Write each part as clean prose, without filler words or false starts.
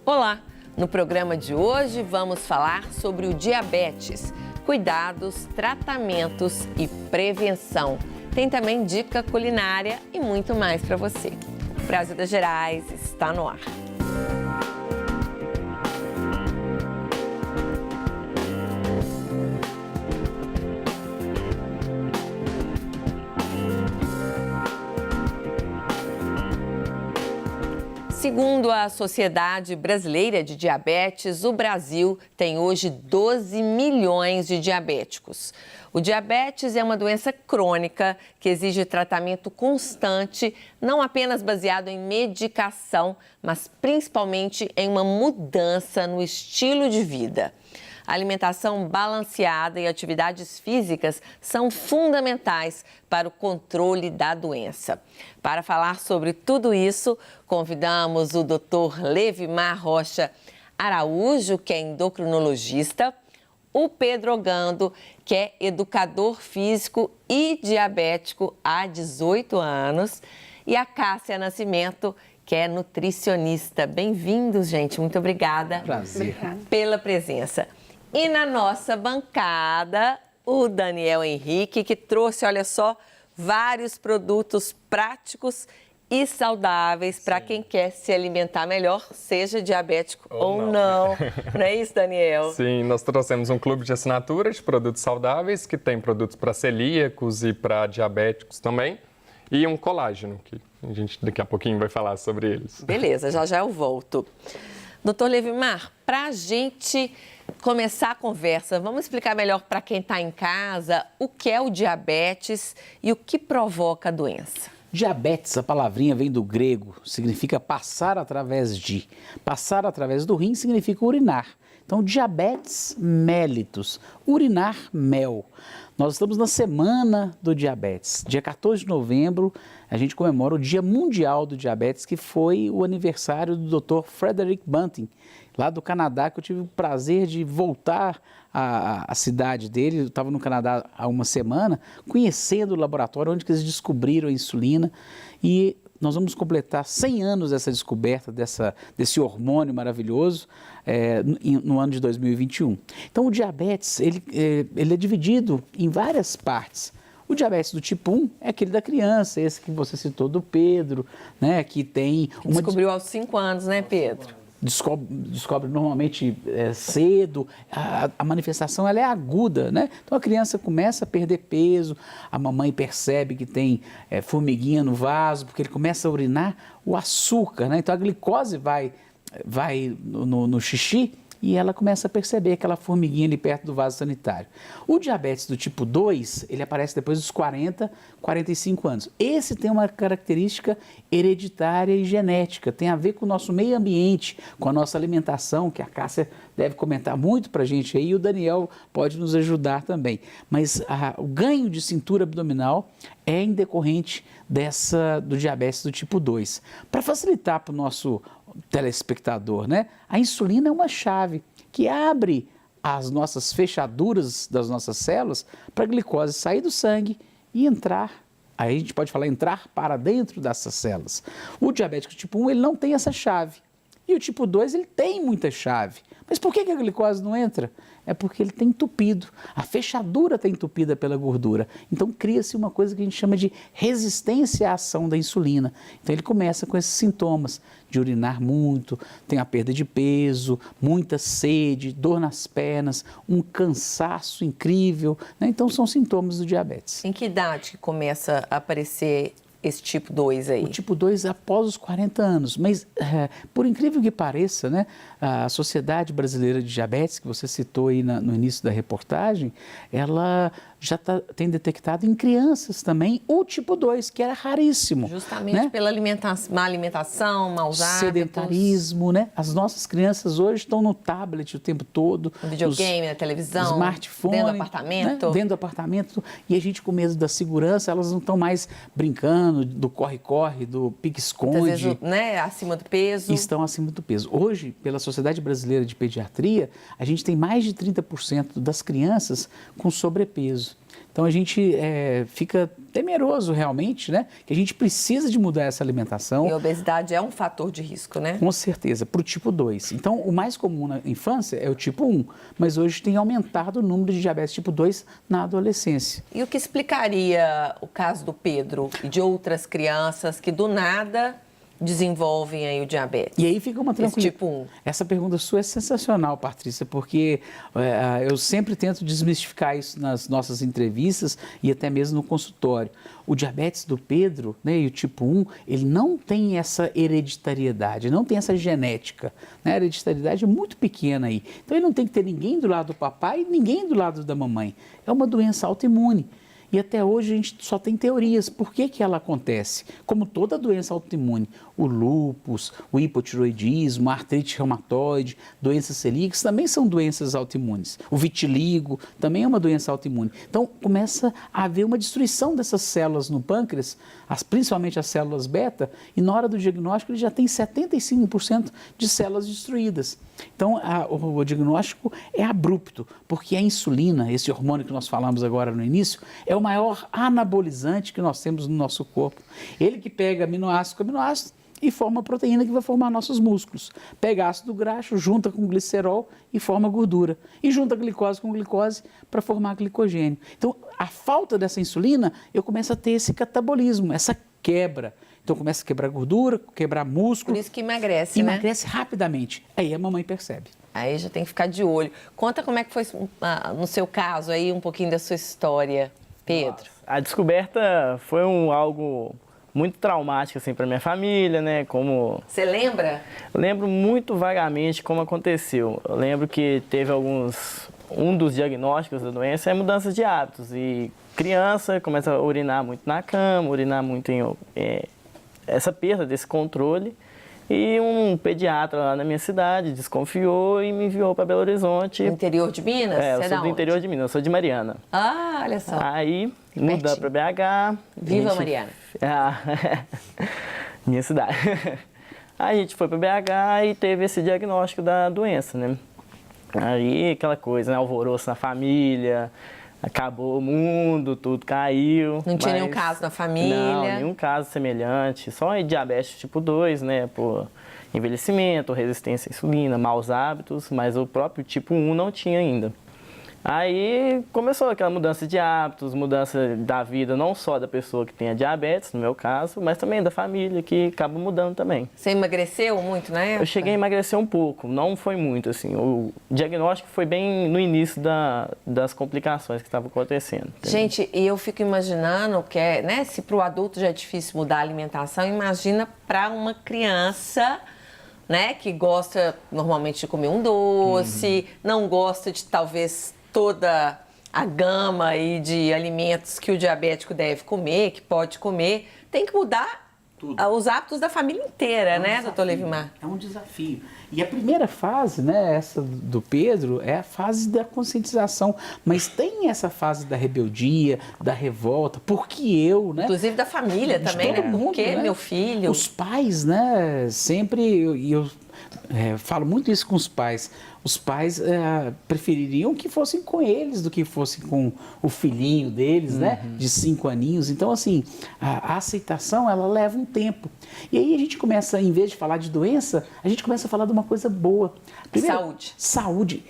Olá! No programa de hoje vamos falar sobre o diabetes, cuidados, tratamentos e prevenção. Tem também dica culinária e muito mais para você. O Brasil das Gerais está no ar. Segundo a Sociedade Brasileira de Diabetes, o Brasil tem hoje 12 milhões de diabéticos. O diabetes é uma doença crônica que exige tratamento constante, não apenas baseado em medicação, mas principalmente em uma mudança no estilo de vida. A alimentação balanceada e atividades físicas são fundamentais para o controle da doença. Para falar sobre tudo isso, convidamos o Dr. Levimar Rocha Araújo, que é endocrinologista, o Pedro Ogando, que é educador físico e diabético há 18 anos, e a Cássia Nascimento, que é nutricionista. Bem-vindos, gente. Muito obrigada. Prazer. Pela presença. E na nossa bancada, o Daniel Henrique, que trouxe, olha só, vários produtos práticos e saudáveis para quem quer se alimentar melhor, seja diabético ou não. Não é isso, Daniel? Sim, nós trouxemos um clube de assinatura de produtos saudáveis, que tem produtos para celíacos e para diabéticos também, e um colágeno, que a gente daqui a pouquinho vai falar sobre eles. Beleza, já eu volto. Doutor Levimar, para a gente começar a conversa, vamos explicar melhor para quem está em casa o que é o diabetes e o que provoca a doença. Diabetes, a palavrinha vem do grego, significa passar através de. Passar através do rim significa urinar. Então, diabetes mellitus, urinar mel. Nós estamos na semana do diabetes. Dia 14 de novembro, a gente comemora o Dia Mundial do Diabetes, que foi o aniversário do Dr. Frederick Banting, lá do Canadá, que eu tive o prazer de voltar à cidade dele. Eu estava no Canadá há uma semana, conhecendo o laboratório onde que eles descobriram a insulina, e nós vamos completar 100 anos dessa descoberta, desse hormônio maravilhoso, no ano de 2021. Então, o diabetes, ele é dividido em várias partes. O diabetes do tipo 1 é aquele da criança, esse que você citou do Pedro, né, que tem... Descobriu aos 5 anos, né, Pedro? Descobre normalmente cedo, a manifestação ela é aguda, né? Então a criança começa a perder peso, a mamãe percebe que tem formiguinha no vaso, porque ele começa a urinar o açúcar, né? Então a glicose vai no xixi e ela começa a perceber aquela formiguinha ali perto do vaso sanitário. O diabetes do tipo 2, ele aparece depois dos 40, 45 anos. Esse tem uma característica hereditária e genética, tem a ver com o nosso meio ambiente, com a nossa alimentação, que a Cássia deve comentar muito pra gente aí, e o Daniel pode nos ajudar também. Mas o ganho de cintura abdominal é em decorrente do diabetes do tipo 2. Para facilitar para o nosso telespectador, né? A insulina é uma chave que abre as nossas fechaduras das nossas células para a glicose sair do sangue e entrar. Aí a gente pode falar entrar para dentro dessas células. O diabético tipo 1, ele não tem essa chave. E o tipo 2, ele tem muita chave. Mas por que a glicose não entra? É porque ele tem entupido. A fechadura está entupida pela gordura. Então cria-se uma coisa que a gente chama de resistência à ação da insulina. Então ele começa com esses sintomas de urinar muito, tem a perda de peso, muita sede, dor nas pernas, um cansaço incrível, né? Então são sintomas do diabetes. Em que idade que começa a aparecer esse tipo 2 aí? O tipo 2 após os 40 anos, mas por incrível que pareça, né, a Sociedade Brasileira de Diabetes, que você citou aí no início da reportagem, ela já tem detectado em crianças também o tipo 2, que era raríssimo. Justamente, né? pela má alimentação, maus hábitos. Sedentarismo, né? As nossas crianças hoje estão no tablet o tempo todo. No videogame, na televisão, smartphone. dentro do apartamento. Né? Dentro do apartamento. E a gente, com medo da segurança, elas não estão mais brincando do corre-corre, do pique-esconde. Muitas vezes, né, acima do peso. Estão acima do peso. Hoje, pela Sociedade Brasileira de Pediatria, a gente tem mais de 30% das crianças com sobrepeso. Então a gente fica temeroso realmente, né? Que a gente precisa de mudar essa alimentação. E a obesidade é um fator de risco, né? Com certeza, para o tipo 2. Então, o mais comum na infância é o tipo 1, mas hoje tem aumentado o número de diabetes tipo 2 na adolescência. E o que explicaria o caso do Pedro e de outras crianças que do nada desenvolvem aí o diabetes? E aí fica uma tranquilidade. Tipo 1. Essa pergunta sua é sensacional, Patrícia, porque eu sempre tento desmistificar isso nas nossas entrevistas e até mesmo no consultório. O diabetes do Pedro, né, e o tipo 1, ele não tem essa hereditariedade, não tem essa genética. Né? A hereditariedade é muito pequena aí. Então ele não tem que ter ninguém do lado do papai e ninguém do lado da mamãe. É uma doença autoimune. E até hoje a gente só tem teorias. Por que que ela acontece? Como toda doença autoimune, o lúpus, o hipotiroidismo, a artrite reumatoide, doenças celíacas também são doenças autoimunes. O vitiligo também é uma doença autoimune. Então começa a haver uma destruição dessas células no pâncreas, principalmente as células beta, e na hora do diagnóstico ele já tem 75% de células destruídas. Então o diagnóstico é abrupto, porque a insulina, esse hormônio que nós falamos agora no início, é o maior anabolizante que nós temos no nosso corpo. Ele que pega aminoácido com aminoácido e forma proteína que vai formar nossos músculos. Pega ácido graxo, junta com glicerol e forma gordura. E junta glicose com glicose para formar glicogênio. Então, a falta dessa insulina, eu começo a ter esse catabolismo, essa quebra. Então, começa a quebrar gordura, quebrar músculo. Por isso que emagrece, né? Emagrece rapidamente. Aí a mamãe percebe. Aí já tem que ficar de olho. Conta como é que foi, no seu caso, aí um pouquinho da sua história, Pedro. Nossa, a descoberta foi algo muito traumático assim para minha família, né? Como Você lembra? eu lembro muito vagamente como aconteceu. Eu lembro que teve um dos diagnósticos da doença é mudanças de hábitos e criança começa a urinar muito na cama, urinar muito essa perda desse controle. E um pediatra lá na minha cidade desconfiou e me enviou para Belo Horizonte. No interior de Minas? Eu Você é sou da do interior de Minas, eu sou de Mariana. Ah, olha só. Aí, mudamos para BH. Viva Mariana. Minha cidade. Aí a gente foi para BH e teve esse diagnóstico da doença, né? Aí aquela coisa, né? Alvoroço na família, acabou o mundo, tudo caiu. Não tinha nenhum caso na família? Não, nenhum caso semelhante. Só diabetes tipo 2, né? Por envelhecimento, resistência à insulina, maus hábitos, mas o próprio tipo 1 não tinha ainda. Aí começou aquela mudança de hábitos, mudança da vida, não só da pessoa que tem a diabetes, no meu caso, mas também da família, que acaba mudando também. Você emagreceu muito na época? Eu cheguei a emagrecer um pouco, não foi muito, assim. O diagnóstico foi bem no início das complicações que estavam acontecendo. Entendeu? Gente, e eu fico imaginando que, né, se para o adulto já é difícil mudar a alimentação, imagina para uma criança, né, que gosta normalmente de comer um doce, não gosta de talvez toda a gama aí de alimentos que o diabético deve comer, que pode comer, tem que mudar os hábitos da família inteira, né, doutor Levimar? É um desafio. E a primeira fase, né, essa do Pedro, é a fase da conscientização. Mas tem essa fase da rebeldia, da revolta, porque eu, né? Inclusive da família também, todo né? mundo, Porque né? meu filho... Os pais, né, sempre, eu falo muito isso com os pais. Os pais prefeririam que fossem com eles do que fossem com o filhinho deles, né, de 5 aninhos. Então, assim, a aceitação, ela leva um tempo. E aí a gente começa, em vez de falar de doença, a gente começa a falar de uma coisa boa. Primeiro, Saúde. Saúde,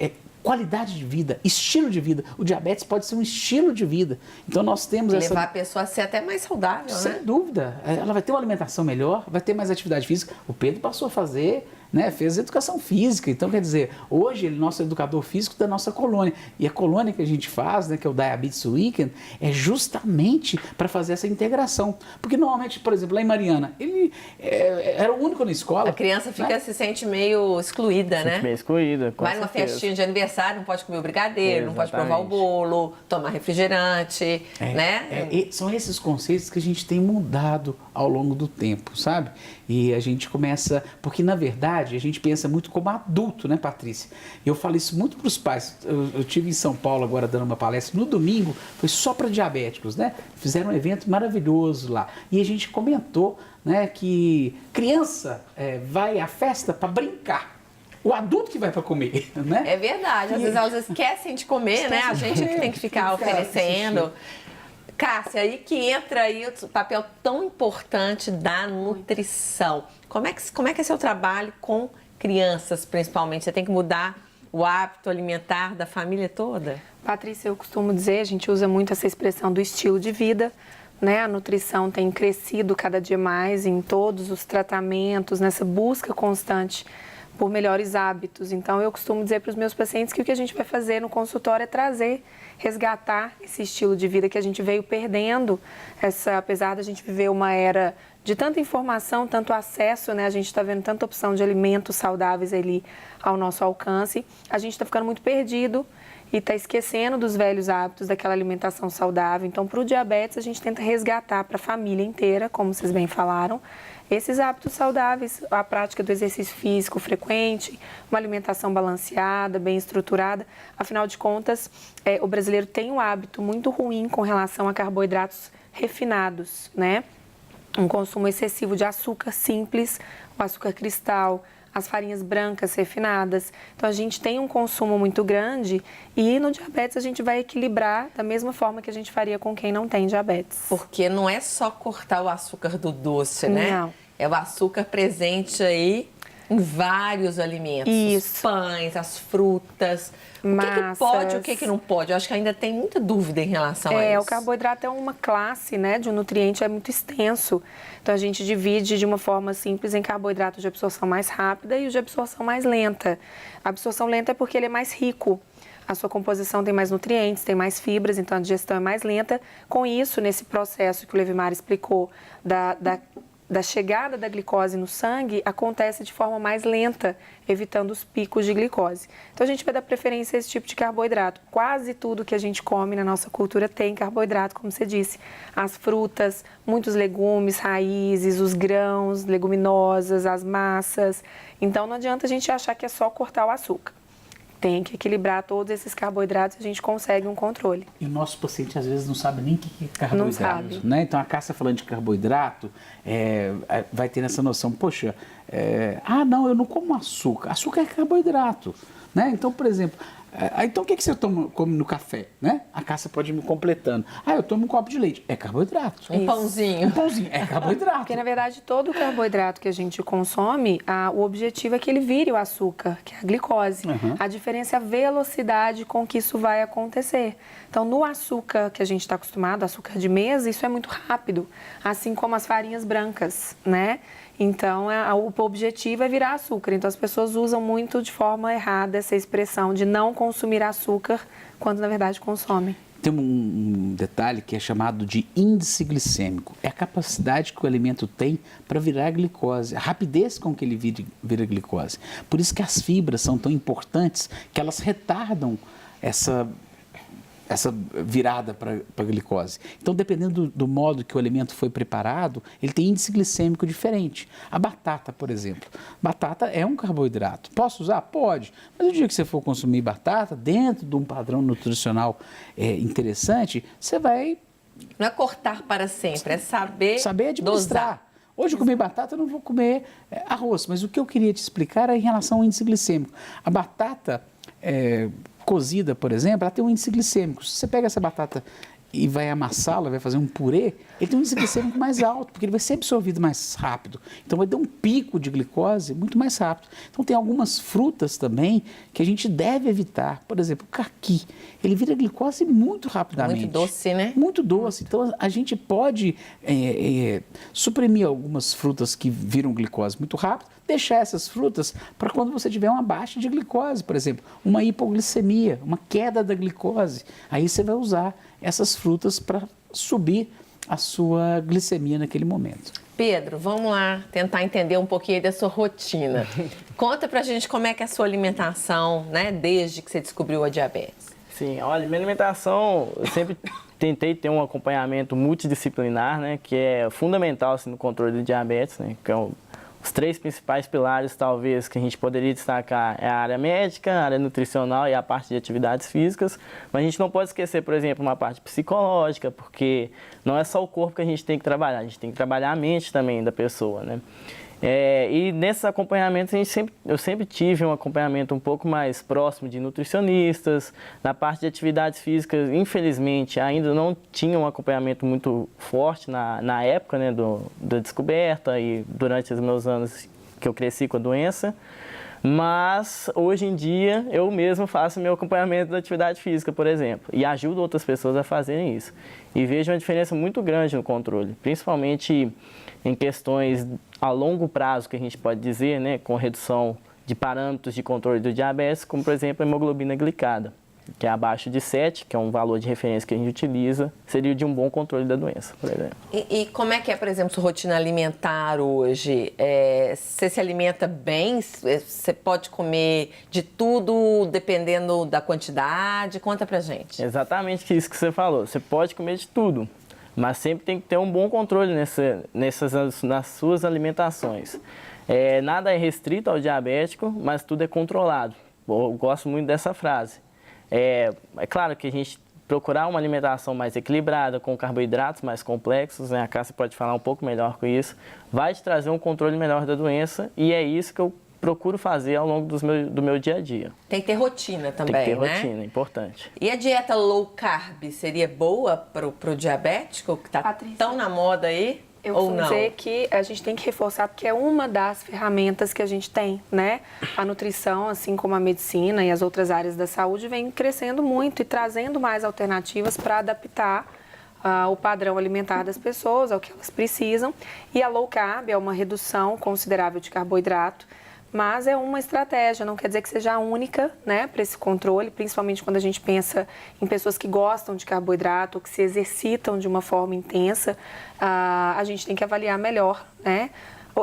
qualidade de vida, estilo de vida. O diabetes pode ser um estilo de vida. Então, nós temos levar a pessoa a ser até mais saudável, Sem né? dúvida. Ela vai ter uma alimentação melhor, vai ter mais atividade física. O Pedro passou a fazer, né, fez educação física. Então, quer dizer, hoje ele é nosso educador físico da nossa colônia. E a colônia que a gente faz, né, que é o Diabetes Weekend, é justamente para fazer essa integração. Porque normalmente, por exemplo, lá em Mariana, ele era o único na escola. A criança fica, se sente meio excluída, né? Meio excluída, com Vai numa certeza. festinha de aniversário, não pode comer o brigadeiro, não pode provar o Exatamente. bolo, tomar refrigerante, né? São esses conceitos que a gente tem mudado ao longo do tempo, sabe? E a gente começa... Porque, na verdade, a gente pensa muito como adulto, né, Patrícia? E eu falo isso muito para os pais. Eu estive em São Paulo agora dando uma palestra. No domingo, foi só para diabéticos, né? Fizeram um evento maravilhoso lá. E a gente comentou, né, que criança vai à festa para brincar. o adulto que vai para comer, né? É verdade, às vezes elas esquecem de comer, né? A gente que tem que ficar oferecendo. Cássia, aí que entra aí o papel tão importante da nutrição. Como é que é seu trabalho com crianças, principalmente? Você tem que mudar o hábito alimentar da família toda? Patrícia, eu costumo dizer, a gente usa muito essa expressão do estilo de vida, né? A nutrição tem crescido cada dia mais em todos os tratamentos, nessa busca constante por melhores hábitos. Então, eu costumo dizer para os meus pacientes que o que a gente vai fazer no consultório é trazer, resgatar esse estilo de vida que a gente veio perdendo, apesar da gente viver uma era de tanta informação, tanto acesso, né? A gente está vendo tanta opção de alimentos saudáveis ali ao nosso alcance, a gente está ficando muito perdido e está esquecendo dos velhos hábitos daquela alimentação saudável. Então, para o diabetes, a gente tenta resgatar para a família inteira, como vocês bem falaram, esses hábitos saudáveis, a prática do exercício físico frequente, uma alimentação balanceada, bem estruturada. Afinal de contas, o brasileiro tem um hábito muito ruim com relação a carboidratos refinados, né? Um consumo excessivo de açúcar simples, o açúcar cristal, as farinhas brancas refinadas. Então, a gente tem um consumo muito grande e no diabetes a gente vai equilibrar da mesma forma que a gente faria com quem não tem diabetes. Porque não é só cortar o açúcar do doce, né? Não. É o açúcar presente aí em vários alimentos. Isso. Os pães, as frutas. O que pode e o que não pode? Eu acho que ainda tem muita dúvida em relação a isso. O carboidrato é uma classe, né, de um nutriente, é muito extenso. Então, a gente divide de uma forma simples em carboidratos de absorção mais rápida e os de absorção mais lenta. A absorção lenta é porque ele é mais rico. A sua composição tem mais nutrientes, tem mais fibras, então a digestão é mais lenta. Com isso, nesse processo que o Levimar explicou da chegada da glicose no sangue, acontece de forma mais lenta, evitando os picos de glicose. Então, a gente vai dar preferência a esse tipo de carboidrato. Quase tudo que a gente come na nossa cultura tem carboidrato, como você disse. As frutas, muitos legumes, raízes, os grãos, leguminosas, as massas. Então, não adianta a gente achar que é só cortar o açúcar. Tem que equilibrar todos esses carboidratos e a gente consegue um controle. E o nosso paciente às vezes não sabe nem o que é carboidrato. Não sabe. Né? Então, a Cássia falando de carboidrato, vai ter essa noção, poxa, não, eu não como açúcar. Açúcar é carboidrato. Né? Então, por exemplo, então o que você come no café? Né? A Cássia pode ir me completando. Eu tomo um copo de leite. É carboidrato. Um pãozinho. Um pãozinho, é carboidrato. Porque, na verdade, todo o carboidrato que a gente consome, o objetivo é que ele vire o açúcar, que é a glicose. Uhum. A diferença é a velocidade com que isso vai acontecer. Então, no açúcar que a gente está acostumado, açúcar de mesa, isso é muito rápido, assim como as farinhas brancas, né? Então, o objetivo é virar açúcar. Então, as pessoas usam muito de forma errada essa expressão de não consumir açúcar, quando, na verdade, consomem. Tem um detalhe que é chamado de índice glicêmico. É a capacidade que o alimento tem para virar glicose, a rapidez com que ele vira glicose. Por isso que as fibras são tão importantes, que elas retardam essa virada para a glicose. Então, dependendo do modo que o alimento foi preparado, ele tem índice glicêmico diferente. A batata, por exemplo. Batata é um carboidrato. Posso usar? Pode. Mas no dia que você for consumir batata, dentro de um padrão nutricional interessante, você vai... Não é cortar para sempre, é saber administrar. Dosar. Hoje eu comi batata, eu não vou comer arroz. Mas o que eu queria te explicar é em relação ao índice glicêmico. A batata... cozida, por exemplo, ela tem um índice glicêmico. Se você pega essa batata e vai amassá-la, vai fazer um purê, ele tem um índice glicêmico mais alto, porque ele vai ser absorvido mais rápido. Então, vai dar um pico de glicose muito mais rápido. Então, tem algumas frutas também que a gente deve evitar. Por exemplo, o caqui. Ele vira glicose muito rapidamente. Muito doce, né? Muito doce. Então, a gente pode suprimir algumas frutas que viram glicose muito rápido, deixar essas frutas para quando você tiver uma baixa de glicose, por exemplo, uma hipoglicemia, uma queda da glicose. Aí você vai usar essas frutas para subir a sua glicemia naquele momento. Pedro, vamos lá tentar entender um pouquinho aí da sua rotina. Conta pra gente como é que é a sua alimentação, né, desde que você descobriu a diabetes. Sim, olha, minha alimentação, eu sempre tentei ter um acompanhamento multidisciplinar, né, que é fundamental assim, no controle do diabetes, né, que é os três principais pilares, talvez, que a gente poderia destacar é a área médica, a área nutricional e a parte de atividades físicas. Mas a gente não pode esquecer, por exemplo, uma parte psicológica, porque não é só o corpo que a gente tem que trabalhar, a gente tem que trabalhar a mente também da pessoa, né? E nesses acompanhamentos, eu sempre tive um acompanhamento um pouco mais próximo de nutricionistas. Na parte de atividades físicas, infelizmente, ainda não tinha um acompanhamento muito forte na época, né, da descoberta e durante os meus anos que eu cresci com a doença. Mas, hoje em dia, eu mesmo faço meu acompanhamento da atividade física, por exemplo, e ajudo outras pessoas a fazerem isso. E vejo uma diferença muito grande no controle, principalmente em questões a longo prazo, que a gente pode dizer, né, com redução de parâmetros de controle do diabetes, como, por exemplo, a hemoglobina glicada, que é abaixo de 7, que é um valor de referência que a gente utiliza, seria de um bom controle da doença, por exemplo. E como é que é, por exemplo, sua rotina alimentar hoje? Você se alimenta bem? Você pode comer de tudo, dependendo da quantidade? Conta pra gente. Exatamente isso que você falou. Você pode comer de tudo, mas sempre tem que ter um bom controle nas suas alimentações. Nada é restrito ao diabético, mas tudo é controlado. Eu gosto muito dessa frase. É claro que a gente procurar uma alimentação mais equilibrada, com carboidratos mais complexos, né? A Cássia pode falar um pouco melhor com isso, vai te trazer um controle melhor da doença, e é isso que eu procuro fazer ao longo do meu dia a dia. Tem que ter rotina também, né? Tem que ter rotina, é importante. E a dieta low carb seria boa pro diabético, que está tão na moda aí? Eu ou costumo não? dizer que a gente tem que reforçar, porque é uma das ferramentas que a gente tem, né? A nutrição, assim como a medicina e as outras áreas da saúde, vem crescendo muito e trazendo mais alternativas para adaptar o padrão alimentar das pessoas ao que elas precisam. E a low carb é uma redução considerável de carboidrato, mas é uma estratégia, não quer dizer que seja a única, né, para esse controle, principalmente quando a gente pensa em pessoas que gostam de carboidrato ou que se exercitam de uma forma intensa, a gente tem que avaliar melhor, né?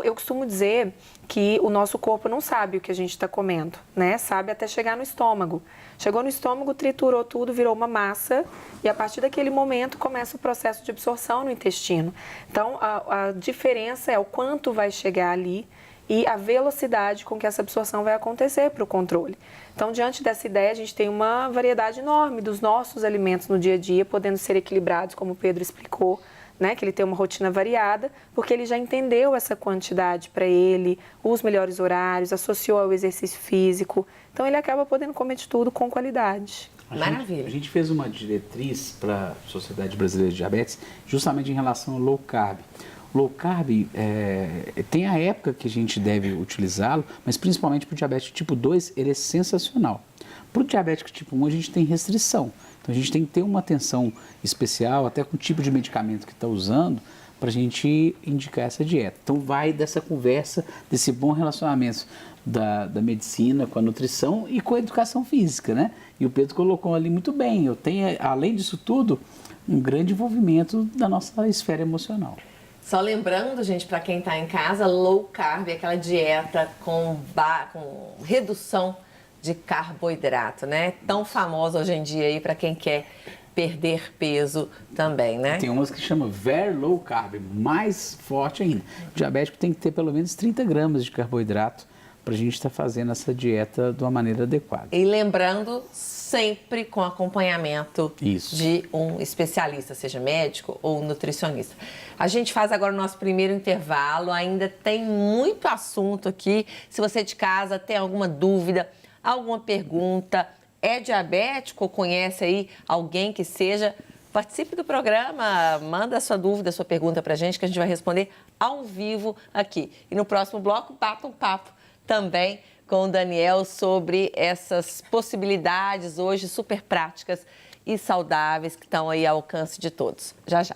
Eu costumo dizer que o nosso corpo não sabe o que a gente está comendo, né? Sabe até chegar no estômago. Chegou no estômago, triturou tudo, virou uma massa e a partir daquele momento começa o processo de absorção no intestino. Então, a diferença é o quanto vai chegar ali e a velocidade com que essa absorção vai acontecer para o controle. Então, diante dessa ideia, a gente tem uma variedade enorme dos nossos alimentos no dia a dia, podendo ser equilibrados, como o Pedro explicou, né? Que ele tem uma rotina variada, porque ele já entendeu essa quantidade para ele, os melhores horários, associou ao exercício físico. Então, ele acaba podendo comer de tudo com qualidade. Maravilha. A gente fez uma diretriz para a Sociedade Brasileira de Diabetes, justamente em relação ao low carb. Low carb, tem a época que a gente deve utilizá-lo, mas principalmente para o diabético tipo 2, ele é sensacional. Para o diabético tipo 1, a gente tem restrição. Então, a gente tem que ter uma atenção especial, até com o tipo de medicamento que está usando, para a gente indicar essa dieta. Então, vai dessa conversa, desse bom relacionamento da medicina com a nutrição e com a educação física, né? E o Pedro colocou ali muito bem. Eu tenho, além disso tudo, um grande envolvimento da nossa esfera emocional. Só lembrando, gente, para quem está em casa, low carb é aquela dieta com redução de carboidrato, né? Tão famosa hoje em dia aí para quem quer perder peso também, né? Tem umas que chamam very low carb, mais forte ainda. O diabético tem que ter pelo menos 30 gramas de carboidrato para a gente estar fazendo essa dieta de uma maneira adequada. E lembrando, sempre com acompanhamento de um especialista, seja médico ou nutricionista. A gente faz agora o nosso primeiro intervalo, ainda tem muito assunto aqui. Se você de casa tem alguma dúvida, alguma pergunta, é diabético ou conhece aí alguém que seja, participe do programa, manda a sua dúvida, a sua pergunta pra gente que a gente vai responder ao vivo aqui. E no próximo bloco, bata um papo também com o Daniel sobre essas possibilidades hoje super práticas e saudáveis que estão aí ao alcance de todos. Já, já.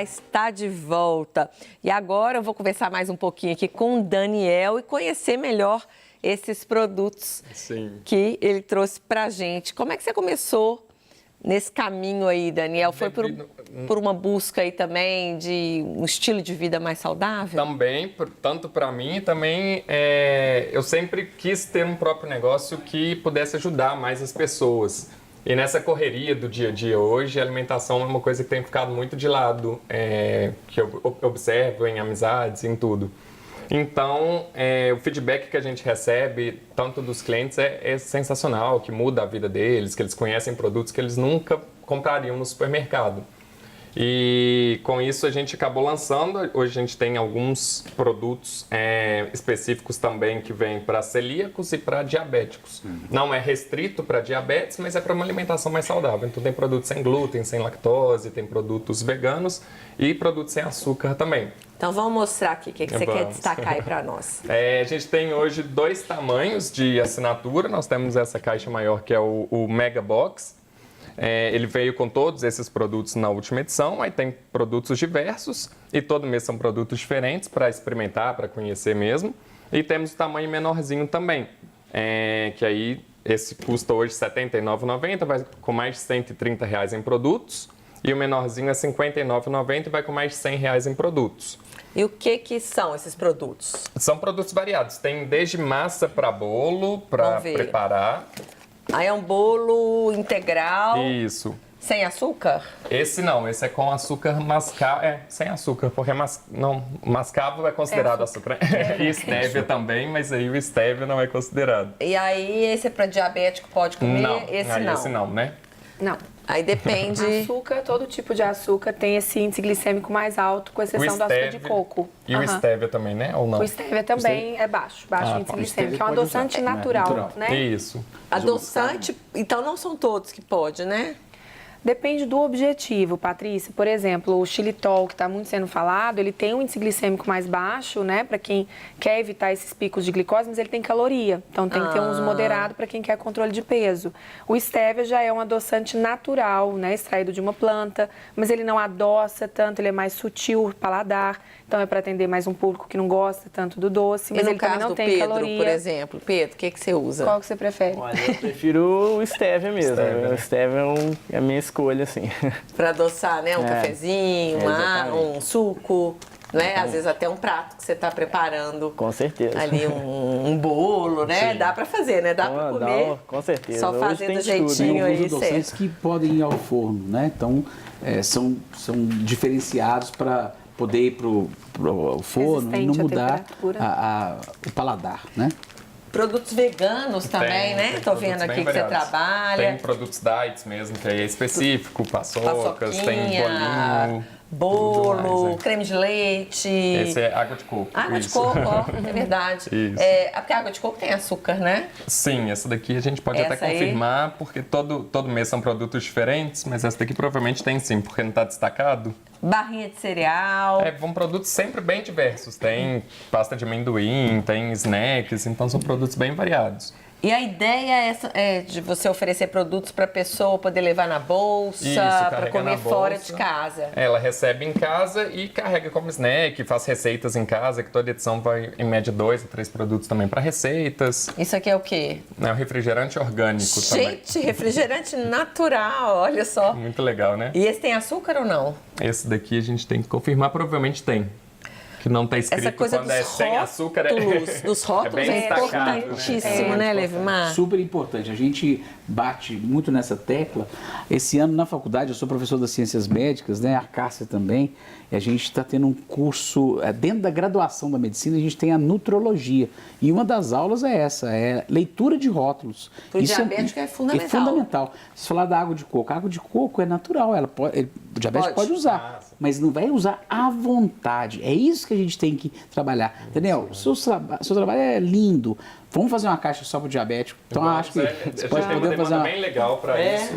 Está de volta. E agora eu vou conversar mais um pouquinho aqui com o Daniel e conhecer melhor esses produtos que ele trouxe pra gente. Como é que você começou nesse caminho aí, Daniel? Foi por uma busca aí também de um estilo de vida mais saudável? Também, tanto para mim, também eu sempre quis ter um próprio negócio que pudesse ajudar mais as pessoas. E nessa correria do dia a dia hoje, a alimentação é uma coisa que tem ficado muito de lado, que eu observo em amizades, em tudo. Então, o feedback que a gente recebe, tanto dos clientes, é sensacional, que muda a vida deles, que eles conhecem produtos que eles nunca comprariam no supermercado. E com isso a gente acabou lançando, hoje a gente tem alguns produtos específicos também que vêm para celíacos e para diabéticos. Não é restrito para diabetes, mas é para uma alimentação mais saudável. Então tem produtos sem glúten, sem lactose, tem produtos veganos e produtos sem açúcar também. Então vamos mostrar aqui o que você quer destacar aí para nós. A gente tem hoje 2 tamanhos de assinatura. Nós temos essa caixa maior que é o Mega Box. Ele veio com todos esses produtos na última edição, aí tem produtos diversos e todo mês são produtos diferentes para experimentar, para conhecer mesmo. E temos o tamanho menorzinho também, que aí esse custa hoje R$ 79,90, vai com mais de R$ 130 em produtos. E o menorzinho é R$ 59,90 e vai com mais de R$ 100 em produtos. E o que são esses produtos? São produtos variados, tem desde massa para bolo, para preparar. Aí é um bolo integral. Isso. Sem açúcar? Esse não, esse é com açúcar mascavo. Sem açúcar, porque mascavo é considerado açúcar. E stevia também, mas aí o stevia não é considerado. E aí esse é para diabético, pode comer? Não, esse não, né? Não. Aí depende... Açúcar, todo tipo de açúcar tem esse índice glicêmico mais alto, com exceção do açúcar de coco. E o stevia também, né? Ou não? O stevia também é baixo índice glicêmico, é um adoçante natural, né? Isso. Adoçante, então não são todos que pode, né? Depende do objetivo, Patrícia. Por exemplo, o xilitol, que está muito sendo falado, ele tem um índice glicêmico mais baixo, né? Para quem quer evitar esses picos de glicose, mas ele tem caloria. Então tem que ter um uso moderado para quem quer controle de peso. O stevia já é um adoçante natural, né? Extraído de uma planta, mas ele não adoça tanto, ele é mais sutil o paladar. Então é para atender mais um público que não gosta tanto do doce, mas ele também não tem Pedro, caloria. por exemplo, Pedro, o que você usa? Qual que você prefere? Olha, eu prefiro o stevia mesmo. O stevia é a minha escolha, assim. Para adoçar, né? Um cafezinho, um suco, né? Às vezes até um prato que você está preparando. Com certeza. Ali um bolo, né? Sim. Dá para fazer, né? Dá para comer. Com certeza. Só fazer do jeitinho Tem aí, alguns adoçantes que podem ir ao forno, né? Então, são diferenciados para poder ir para o forno e não mudar o paladar, né? Produtos veganos também, né? Tô vendo aqui que você trabalha. Tem produtos diets mesmo, que aí é específico, paçocas, tem bolinho. Bolo, creme de leite. Esse é água de coco. Água de coco, ó, é verdade. Isso. Porque a água de coco tem açúcar, né? Sim, essa daqui a gente pode até confirmar, porque todo mês são produtos diferentes, mas essa daqui provavelmente tem sim, porque não está destacado. barrinha de cereal. Vão produtos sempre bem diversos. Tem pasta de amendoim, tem snacks, então são produtos bem variados. E a ideia é de você oferecer produtos para a pessoa poder levar na bolsa, para comer fora de casa. Ela recebe em casa e carrega como snack, faz receitas em casa, que toda edição vai em média 2 a 3 produtos também para receitas. Isso aqui é o quê? É um refrigerante orgânico também. Gente, refrigerante natural, olha só. Muito legal, né? E esse tem açúcar ou não? Esse daqui a gente tem que confirmar, provavelmente tem. Que não está escrito essa coisa quando sem açúcar. Dos rótulos é importantíssimo, né, Levimar? Super importante. A gente bate muito nessa tecla. Esse ano na faculdade, eu sou professor das Ciências Médicas, né? A Cássia também. E a gente está tendo um curso, dentro da graduação da medicina, a gente tem a nutrologia. E uma das aulas é essa, é leitura de rótulos. Para o diabético é fundamental. É fundamental. Se falar da água de coco, a água de coco é natural, o diabético pode usar, mas não vai usar à vontade. É isso que a gente tem que trabalhar. Daniel, o seu trabalho é lindo. Vamos fazer uma caixa só para o diabético. Então, acho que você pode poder fazer uma bem legal para isso.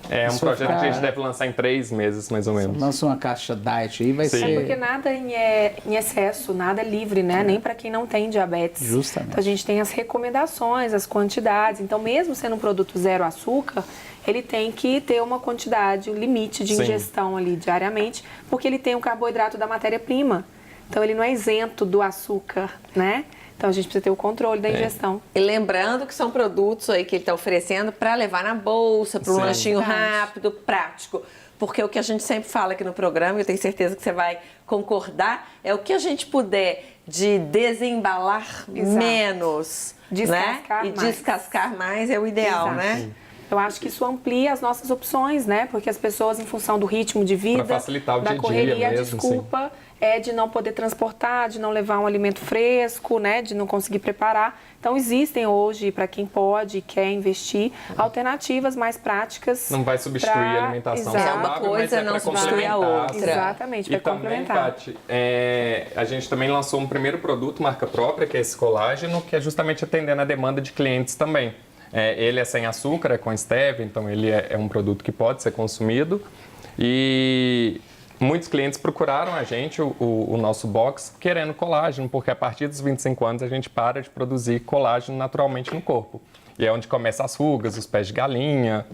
É um projeto que a gente deve lançar em 3 meses, mais ou menos. Lança uma caixa diet aí, vai ser... Porque nada em excesso, nada livre, né? Nem para quem não tem diabetes. Justamente. Então, a gente tem as recomendações, as quantidades. Então, mesmo sendo um produto zero açúcar, ele tem que ter uma quantidade, um limite de ingestão ali diariamente, porque ele tem o carboidrato da matéria-prima. Então, ele não é isento do açúcar, né? Então, a gente precisa ter o controle da ingestão. E lembrando que são produtos aí que ele está oferecendo para levar na bolsa, para um lanchinho rápido, prático. Porque o que a gente sempre fala aqui no programa, eu tenho certeza que você vai concordar, é o que a gente puder de desembalar menos, descascar né? mais. E descascar mais é o ideal, né? Eu acho que isso amplia as nossas opções, né? Porque as pessoas, em função do ritmo de vida, pra facilitar o da dia a dia correria, mesmo, desculpa, é de não poder transportar, de não levar um alimento fresco, né, de não conseguir preparar. Então, existem hoje, para quem pode e quer investir, alternativas mais práticas. Não vai substituir a alimentação Exato. saudável, Uma coisa mas é não para substitui a complementar. outra. Exatamente, E para também, complementar. Paty, a gente também lançou um primeiro produto, marca própria, que é esse colágeno, que é justamente atendendo a demanda de clientes também. Ele é sem açúcar, é com stevia, então ele é um produto que pode ser consumido. E muitos clientes procuraram a gente, o nosso box, querendo colágeno, porque a partir dos 25 anos a gente para de produzir colágeno naturalmente no corpo. E é onde começam as rugas, os pés de galinha,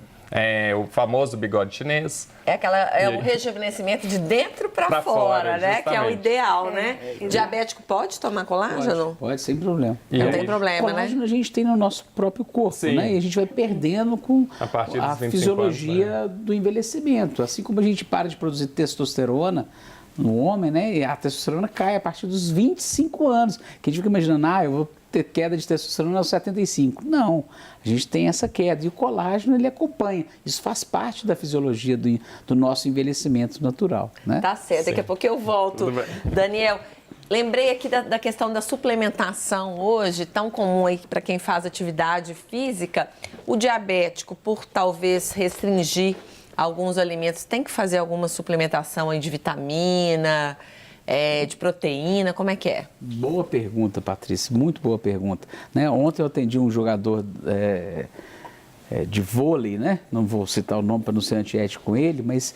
o famoso bigode chinês. É o rejuvenescimento de dentro para Pra fora, fora, né? Que é o justamente. ideal, né? Diabético pode tomar colágeno? Pode, sem problema. Não E tem aí, problema, né? Colágeno a gente tem no nosso próprio corpo, Sim. né? E a gente vai perdendo com A partir dos 25 fisiologia anos, do envelhecimento. Assim como a gente para de produzir testosterona no homem, né? E a testosterona cai a partir dos 25 anos. Que a gente fica imaginando, eu vou ter queda de testosterona aos 75. Não, a gente tem essa queda. E o colágeno, ele acompanha. Isso faz parte da fisiologia do nosso envelhecimento natural, né? Tá certo, daqui a pouco eu volto. Tudo bem. Daniel, lembrei aqui da questão da suplementação hoje, tão comum aí para quem faz atividade física. O diabético, por talvez restringir alguns alimentos, tem que fazer alguma suplementação aí de vitamina, de proteína, como é que é? Boa pergunta, Patrícia, muito boa pergunta. Né? Ontem eu atendi um jogador de vôlei, né? Não vou citar o nome para não ser antiético com ele, mas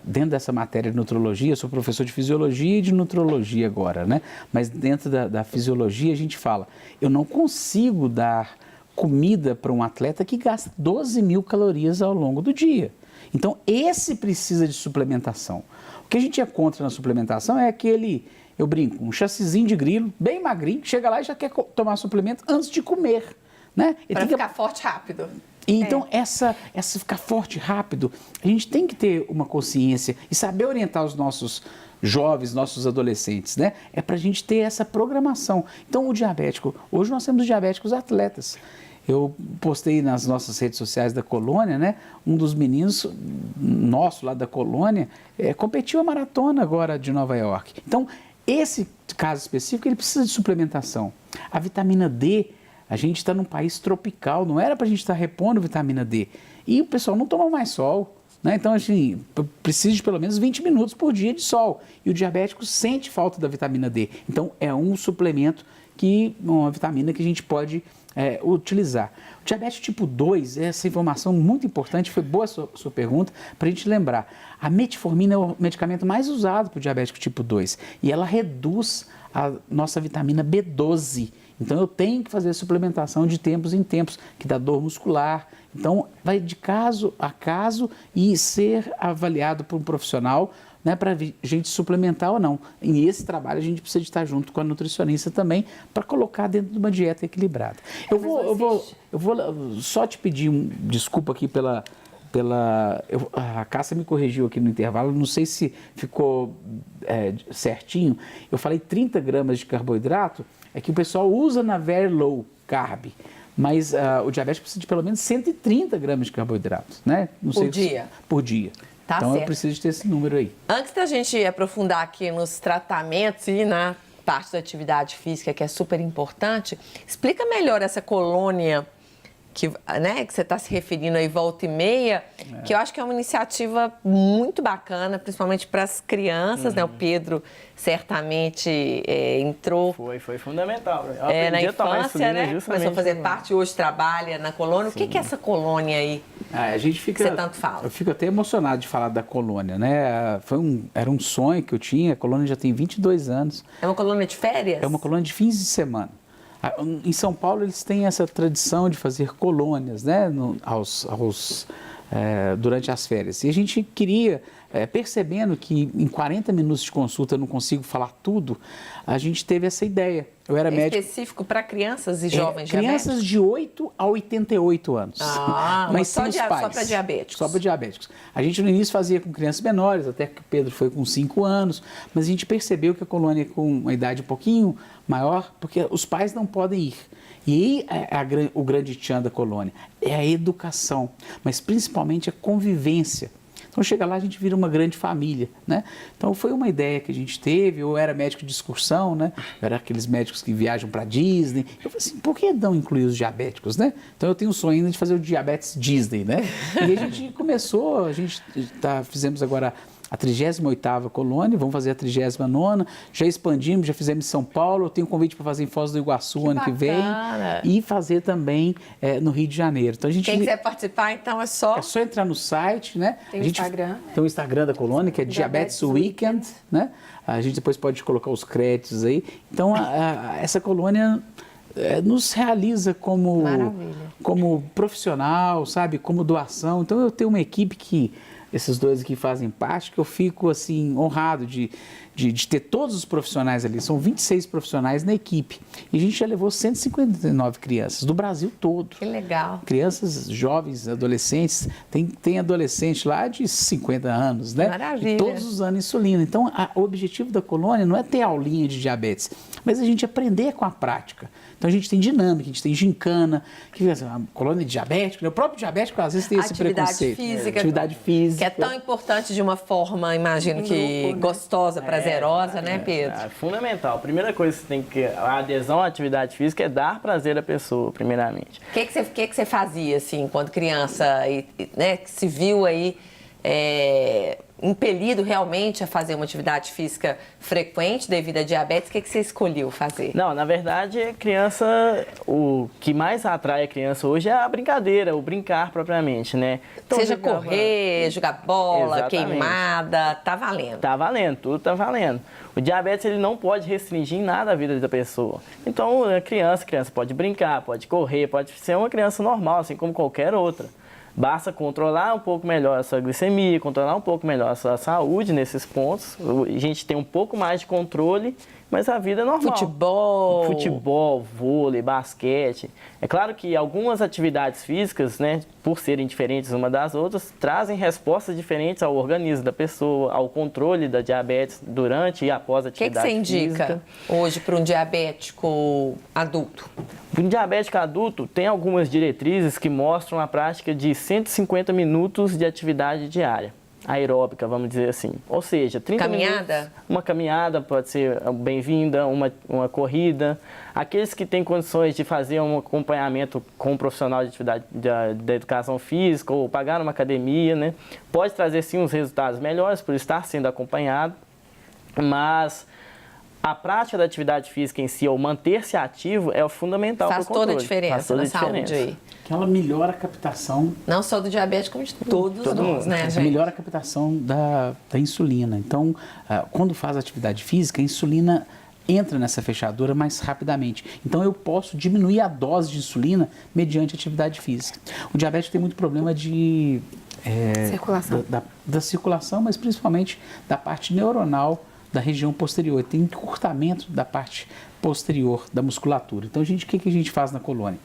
dentro dessa matéria de nutrologia, eu sou professor de fisiologia e de nutrologia agora, né? Mas dentro da fisiologia a gente fala, eu não consigo dar comida para um atleta que gasta 12 mil calorias ao longo do dia. Então, esse precisa de suplementação. O que a gente encontra na suplementação é aquele, eu brinco, um chassizinho de grilo, bem magrinho, que chega lá e já quer tomar suplemento antes de comer, né? Para ficar forte rápido. E então, essa ficar forte rápido, a gente tem que ter uma consciência e saber orientar os nossos jovens, nossos adolescentes, né? É para a gente ter essa programação. Então, o diabético, hoje nós temos diabéticos atletas. Eu postei nas nossas redes sociais da Colônia, né? Um dos meninos nosso lá da Colônia competiu a maratona agora de Nova York. Então, esse caso específico, ele precisa de suplementação. A vitamina D, a gente está num país tropical, não era para a gente estar repondo vitamina D. E o pessoal não toma mais sol, né? Então, assim, precisa de pelo menos 20 minutos por dia de sol. E o diabético sente falta da vitamina D. Então, é um suplemento uma vitamina que a gente pode utilizar. O diabetes tipo 2, essa informação muito importante, foi boa a sua pergunta, para a gente lembrar. A metformina é o medicamento mais usado para o diabético tipo 2 e ela reduz a nossa vitamina B12. Então eu tenho que fazer suplementação de tempos em tempos, que dá dor muscular. Então vai de caso a caso e ser avaliado por um profissional, né, para a gente suplementar ou não. E esse trabalho a gente precisa de estar junto com a nutricionista também para colocar dentro de uma dieta equilibrada. Eu vou só te pedir desculpa aqui a Cássia me corrigiu aqui no intervalo, não sei se ficou certinho. Eu falei 30 gramas de carboidrato, é que o pessoal usa na very low carb. Mas o diabético precisa de pelo menos 130 gramas de carboidratos, né? Não sei por dia. Tá então certo. eu preciso ter esse número aí. Antes da gente aprofundar aqui nos tratamentos e na parte da atividade física, que é super importante, explica melhor essa colônia que você está se referindo aí, volta e meia, que eu acho que é uma iniciativa muito bacana, principalmente para as crianças, né? O Pedro certamente entrou... Foi fundamental. Eu na aprendi a tomar infância, insulina né? justamente Começou a fazer no- parte, hoje trabalha na colônia. O que é essa colônia aí? A gente fica, Você tanto fala. Eu fico até emocionado de falar da colônia, né? Era um sonho que eu tinha, a colônia já tem 22 anos. É uma colônia de férias? É uma colônia de fins de semana. Em São Paulo eles têm essa tradição de fazer colônias, né? Durante as férias. E a gente queria, percebendo que em 40 minutos de consulta eu não consigo falar tudo, a gente teve essa ideia. Eu era médico. Específico para crianças e jovens Crianças de 8 a 88 anos. Mas sem só os pais. só para diabéticos. Só para diabéticos. A gente no início fazia com crianças menores, até que o Pedro foi com 5 anos, mas a gente percebeu que a colônia com uma idade um pouquinho maior, porque os pais não podem ir. E aí o grande tchan da colônia é a educação, mas principalmente a convivência. Então, chega lá, a gente vira uma grande família, né? Então, foi uma ideia que a gente teve. Eu era médico de excursão, né? Eu era aqueles médicos que viajam para Disney. Eu falei assim, por que não incluir os diabéticos, né? Então, eu tenho o sonho ainda de fazer o Diabetes Disney, né? E a gente começou, fizemos agora a 38ª colônia, vamos fazer a 39ª, já expandimos, já fizemos em São Paulo, eu tenho um convite para fazer em Foz do Iguaçu ano que vem e fazer também no Rio de Janeiro. Então, quem quiser participar, então é só entrar no site, né? Tem o Instagram. Tem o Instagram da colônia, que é Diabetes Weekend, né? A gente depois pode colocar os créditos aí. Então, essa colônia nos realiza como profissional, sabe? Como doação. Então, eu tenho uma equipe que esses dois aqui fazem parte, que eu fico assim honrado de ter todos os profissionais ali. São 26 profissionais na equipe. E a gente já levou 159 crianças do Brasil todo. Que legal. Crianças, jovens, adolescentes. Tem adolescente lá de 50 anos, né? Maravilha. E todos usando insulina. Então, o objetivo da colônia não é ter aulinha de diabetes, mas a gente aprender com a prática. Então, a gente tem dinâmica, a gente tem gincana, que a colônia de diabético, né? O próprio diabético às vezes tem esse preconceito. Atividade física. Que é tão importante de uma forma, imagino que gostosa, prazerosa, né, Pedro? É fundamental. A primeira coisa que a adesão à atividade física é dar prazer à pessoa, primeiramente. O que você fazia, assim, quando criança, né, que se viu aí impelido realmente a fazer uma atividade física frequente devido à diabetes? O que você escolheu fazer? Não, na verdade, o que mais atrai a criança hoje é a brincadeira, o brincar propriamente, né? Então, seja correr, jogar bola, exatamente, queimada, tá valendo. Tá valendo, tudo tá valendo. O diabetes, ele não pode restringir em nada a vida da pessoa. Então, a criança pode brincar, pode correr, pode ser uma criança normal, assim como qualquer outra. Basta controlar um pouco melhor a sua glicemia, controlar um pouco melhor a sua saúde nesses pontos. A gente tem um pouco mais de controle, mas a vida é normal. Futebol, vôlei, basquete. É claro que algumas atividades físicas, né, por serem diferentes uma das outras, trazem respostas diferentes ao organismo da pessoa, ao controle da diabetes durante e após a atividade física. O que você indica hoje para um diabético adulto? Um diabético adulto tem algumas diretrizes que mostram a prática de 150 minutos de atividade diária, aeróbica, vamos dizer assim. Ou seja, 30 minutos. Uma caminhada pode ser bem-vinda, uma corrida. Aqueles que têm condições de fazer um acompanhamento com um profissional de atividade da educação física ou pagar numa academia, né, pode trazer sim uns resultados melhores por estar sendo acompanhado, mas a prática da atividade física em si, ou manter-se ativo, é o fundamental para o controle. Faz toda a diferença na saúde aí. Que ela melhora a captação... Não só do diabetes, como de todos nós, né, gente? Melhora a captação da insulina. Então, quando faz atividade física, a insulina entra nessa fechadura mais rapidamente. Então, eu posso diminuir a dose de insulina mediante atividade física. O diabético tem muito problema de... circulação. Da circulação, mas principalmente da parte neuronal da região posterior. Tem encurtamento da parte posterior da musculatura. Então, o que a gente faz na colônia?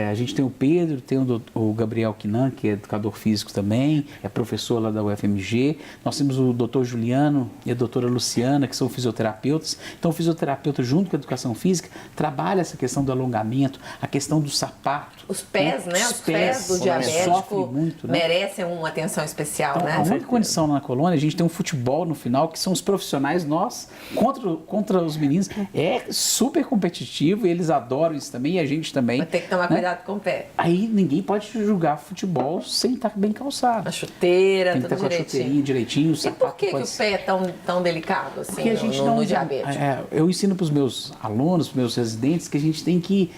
A gente tem o Pedro, tem o Gabriel Quinan, que é educador físico também, é professor lá da UFMG. Nós temos o doutor Juliano e a doutora Luciana, que são fisioterapeutas. Então, o fisioterapeuta, junto com a educação física, trabalha essa questão do alongamento, a questão do sapato. Os pés, né? Os pés do diabético muito, merecem uma atenção especial, então, né? A única condição na colônia, a gente tem um futebol no final, que são os profissionais, nós, contra os meninos. É super competitivo, eles adoram isso também, e a gente também. Vai ter que tomar cuidado com o pé. Aí ninguém pode jogar futebol sem estar bem calçado. A chuteira, tem que tudo estar com a chuteirinha direitinho. O sapato e por que o pé é tão delicado assim? Porque a gente no diabetes? Eu ensino para os meus alunos, para os meus residentes, que a gente tem que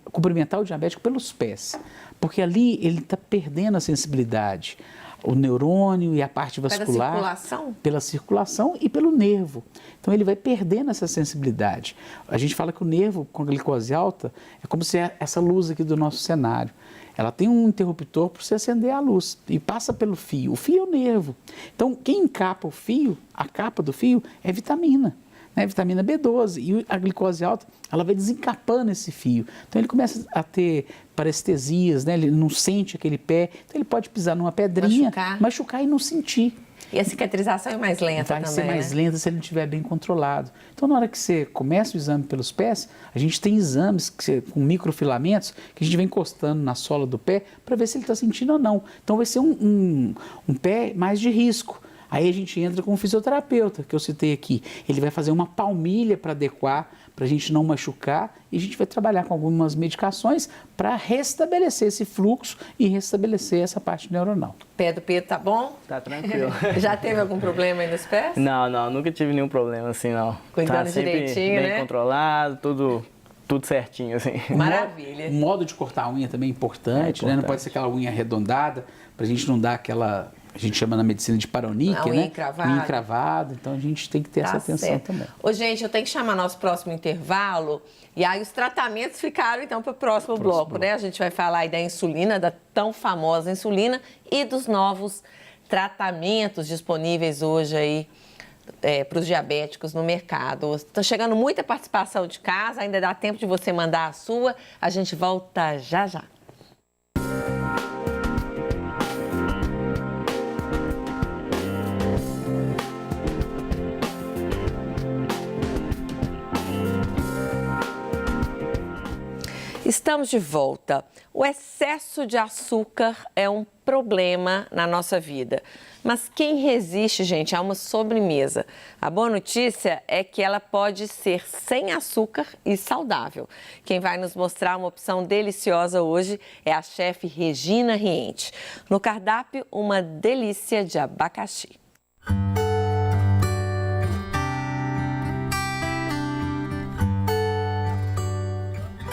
cumprimentar o diabético pelos pés. Porque ali ele está perdendo a sensibilidade. O neurônio e a parte vascular. Pela circulação? Pela circulação e pelo nervo. Então, ele vai perdendo essa sensibilidade. A gente fala que o nervo, com a glicose alta, é como se essa luz aqui do nosso cenário. Ela tem um interruptor para você acender a luz e passa pelo fio. O fio é o nervo. Então, quem encapa o fio, a capa do fio, é vitamina. Vitamina B12, e a glicose alta, ela vai desencapando esse fio. Então, ele começa a ter parestesias, né? Ele não sente aquele pé, então ele pode pisar numa pedrinha, machucar e não sentir. E a cicatrização é mais lenta vai também, ser mais né? lenta se ele não estiver bem controlado. Então, na hora que você começa o exame pelos pés, a gente tem exames com microfilamentos que a gente vem encostando na sola do pé para ver se ele está sentindo ou não. Então, vai ser um pé mais de risco. Aí a gente entra com o fisioterapeuta, que eu citei aqui. Ele vai fazer uma palmilha para adequar, para a gente não machucar, e a gente vai trabalhar com algumas medicações para restabelecer esse fluxo e restabelecer essa parte neuronal. Pé do Pedro tá bom? Tá tranquilo. Já teve algum problema aí nos pés? Não, nunca tive nenhum problema assim, não. Cuidando tá sempre direitinho, bem né? controlado, tudo certinho, assim. Maravilha. O modo de cortar a unha também é importante, né? Não pode ser aquela unha arredondada, para a gente não dar aquela... A gente chama na medicina de paronique, unha né? encravada. Unha encravada. Então, a gente tem que ter essa atenção certo. também. Ô, gente, eu tenho que chamar nosso próximo intervalo. E aí os tratamentos ficaram, então, para o próximo bloco, né? A gente vai falar aí da insulina, da tão famosa insulina e dos novos tratamentos disponíveis hoje aí para os diabéticos no mercado. Está chegando muita participação de casa, ainda dá tempo de você mandar a sua. A gente volta já já. Estamos de volta. O excesso de açúcar é um problema na nossa vida. Mas quem resiste, gente, a uma sobremesa? A boa notícia é que ela pode ser sem açúcar e saudável. Quem vai nos mostrar uma opção deliciosa hoje é a chefe Regina Riente. No cardápio, uma delícia de abacaxi.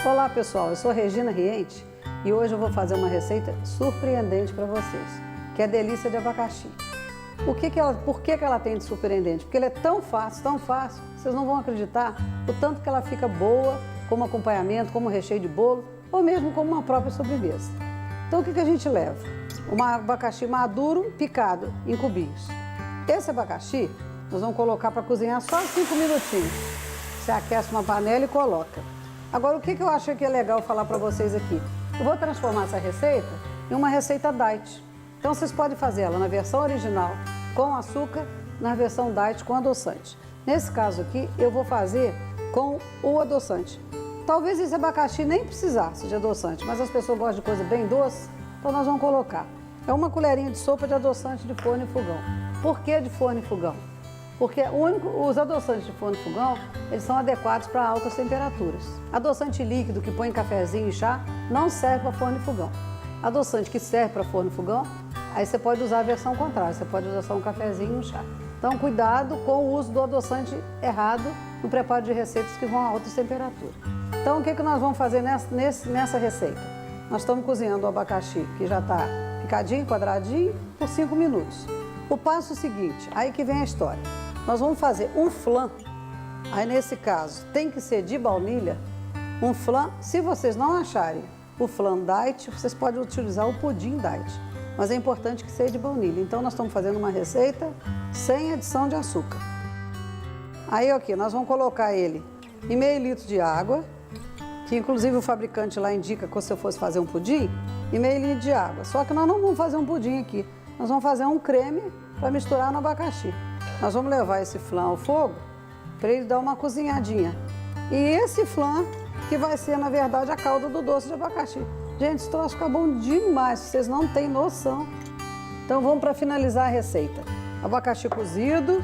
Olá pessoal, eu sou Regina Riente e hoje eu vou fazer uma receita surpreendente para vocês, que é a delícia de abacaxi. Por que ela tem de surpreendente? Porque ela é tão fácil, vocês não vão acreditar o tanto que ela fica boa como acompanhamento, como recheio de bolo ou mesmo como uma própria sobremesa. Então o que a gente leva? Um abacaxi maduro picado em cubinhos. Esse abacaxi nós vamos colocar para cozinhar só 5 minutinhos. Você aquece uma panela e coloca. Agora, o que eu acho que é legal falar para vocês aqui? Eu vou transformar essa receita em uma receita diet. Então, vocês podem fazer ela na versão original com açúcar, na versão diet com adoçante. Nesse caso aqui, eu vou fazer com o adoçante. Talvez esse abacaxi nem precisasse de adoçante, mas as pessoas gostam de coisa bem doce, então nós vamos colocar. É uma colherinha de sopa de adoçante de forno e fogão. Por que de forno e fogão? Porque os adoçantes de forno e fogão, eles são adequados para altas temperaturas. Adoçante líquido que põe em cafezinho e chá não serve para forno e fogão. Adoçante que serve para forno e fogão, aí você pode usar a versão contrária, você pode usar só um cafezinho e um chá. Então, cuidado com o uso do adoçante errado no preparo de receitas que vão a altas temperaturas. Então, o que nós vamos fazer nessa receita? Nós estamos cozinhando o abacaxi, que já está picadinho, quadradinho, por 5 minutos. O passo seguinte, aí que vem a história. Nós vamos fazer um flan, aí nesse caso tem que ser de baunilha, um flan, se vocês não acharem o flan diet, vocês podem utilizar o pudim diet, mas é importante que seja de baunilha. Então nós estamos fazendo uma receita sem adição de açúcar. Aí aqui, nós vamos colocar ele em meio litro de água, que inclusive o fabricante lá indica que se eu fosse fazer um pudim, em meio litro de água. Só que nós não vamos fazer um pudim aqui, nós vamos fazer um creme para misturar no abacaxi. Nós vamos levar esse flan ao fogo para ele dar uma cozinhadinha. E esse flan que vai ser, na verdade, a calda do doce de abacaxi. Gente, esse troço fica bom demais, vocês não têm noção. Então vamos para finalizar a receita. Abacaxi cozido,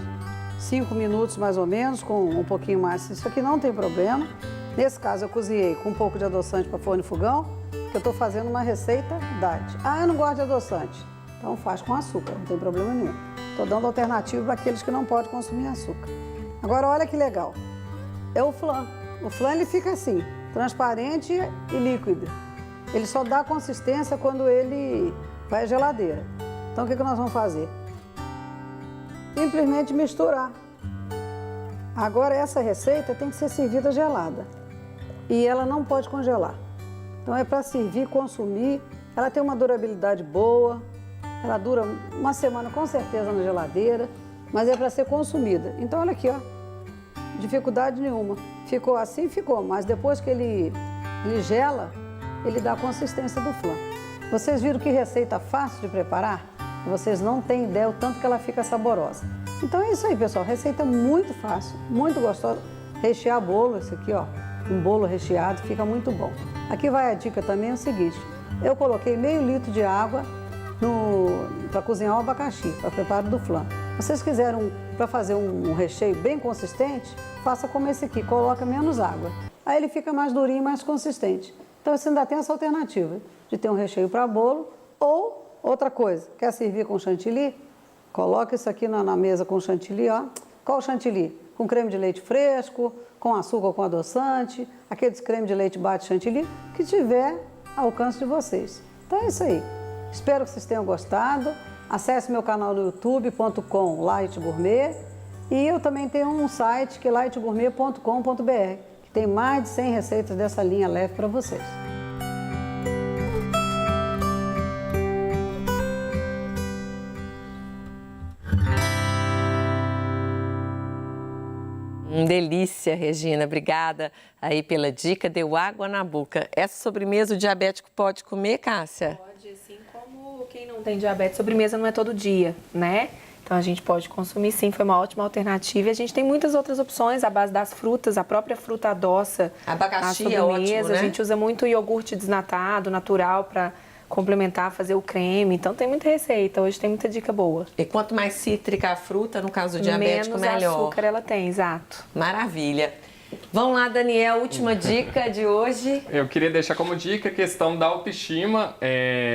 5 minutos mais ou menos, com um pouquinho mais. Isso aqui não tem problema. Nesse caso eu cozinhei com um pouco de adoçante para forno e fogão, que eu estou fazendo uma receita diet. Ah, eu não gosto de adoçante. Então faz com açúcar, não tem problema nenhum. Estou dando alternativa para aqueles que não podem consumir açúcar. Agora olha que legal, é o flan. O flan ele fica assim, transparente e líquido. Ele só dá consistência quando ele vai à geladeira. Então o que nós vamos fazer? Simplesmente misturar. Agora essa receita tem que ser servida gelada e ela não pode congelar. Então é para servir, consumir, ela tem uma durabilidade boa. Ela dura uma semana com certeza na geladeira, mas é para ser consumida. Então, olha aqui, ó, dificuldade nenhuma. Ficou assim, ficou, mas depois que ele gela, ele dá a consistência do flan. Vocês viram que receita fácil de preparar? Vocês não têm ideia o tanto que ela fica saborosa. Então é isso aí, pessoal. Receita muito fácil, muito gostosa. Rechear bolo, esse aqui, ó, um bolo recheado, fica muito bom. Aqui vai a dica também, é o seguinte. Eu coloquei meio litro de água para cozinhar o abacaxi, para preparo do flan. Se vocês quiserem para fazer um recheio bem consistente, faça como esse aqui, coloca menos água. Aí ele fica mais durinho e mais consistente. Então você ainda tem essa alternativa de ter um recheio para bolo ou outra coisa. Quer servir com chantilly? Coloca isso aqui na mesa com chantilly, ó. Qual chantilly? Com creme de leite fresco, com açúcar ou com adoçante, aqueles creme de leite bate chantilly, que tiver ao alcance de vocês. Então é isso aí. Espero que vocês tenham gostado. Acesse meu canal no youtube.com/Light Gourmet e eu também tenho um site que é lightgourmet.com.br, que tem mais de 100 receitas dessa linha leve para vocês. Delícia, Regina. Obrigada aí pela dica. Deu água na boca. Essa sobremesa o diabético pode comer, Cássia? Pode, assim como quem não tem diabetes, sobremesa não é todo dia, né? Então a gente pode consumir sim, foi uma ótima alternativa. E a gente tem muitas outras opções à base das frutas, a própria fruta adoça. Abacaxi é ótimo, né? A gente usa muito iogurte desnatado, natural, para complementar, fazer o creme. Então tem muita receita, hoje tem muita dica boa. E quanto mais cítrica a fruta, no caso do diabético, menos melhor. açúcar ela tem, exato. Maravilha. Vamos lá, Daniel, última dica de hoje. Eu queria deixar como dica a questão da autoestima.